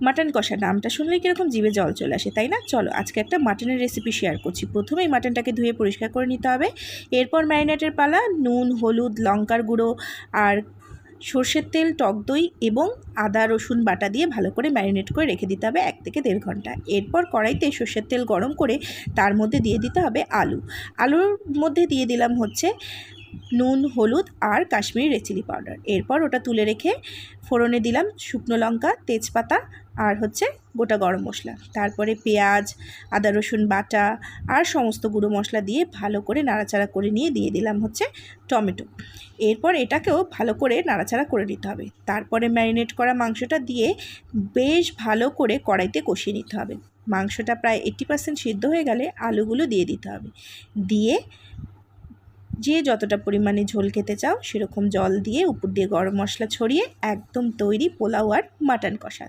Mutton কষা নামটা শুনলেই কীরকম জিভে জল চলে আসে, তাই না? চলো আজকে একটা মাটনের রেসিপি শেয়ার করছি। প্রথমেই মাটনটাকে ধুয়ে পরিষ্কার করে নিতে হবে। এরপর ম্যারিনেটের পালা। নুন, হলুদ, লঙ্কার গুঁড়ো আর সর্ষের তেল, টক দই এবং আদা রসুন বাটা দিয়ে ভালো করে ম্যারিনেট করে রেখে দিতে হবে 1 থেকে 1.5 ঘন্টা। এরপর কড়াইতে সর্ষের তেল গরম করে তার মধ্যে দিয়ে দিতে হবে আলুর মধ্যে দিয়ে দিলাম হচ্ছে নুন, হলুদ আর কাশ্মীরি রেড চিলি পাউডার। এরপর ওটা তুলে রেখে ফোড়নে দিলাম শুকনো লঙ্কা, তেজপাতা আর হচ্ছে গোটা গরম মশলা। তারপরে পেঁয়াজ, আদা রসুন বাটা আর সমস্ত গুঁড়ো মশলা দিয়ে ভালো করে নাড়াচাড়া করে নিয়ে দিয়ে দিলাম হচ্ছে টমেটো। এরপর এটাকেও ভালো করে নাড়াচাড়া করে নিতে হবে। তারপরে ম্যারিনেট করা মাংসটা দিয়ে বেশ ভালো করে কড়াইতে কষিয়ে নিতে হবে। মাংসটা প্রায় 80% সিদ্ধ হয়ে গেলে আলুগুলো দিয়ে দিতে হবে। দিয়ে যে যতটা পরিমাণে ঝোল খেতে চাও সেরকম জল দিয়ে উপর দিয়ে গরম মশলা ছড়িয়ে একদম তৈরি পোলাও আর মাটন কষা।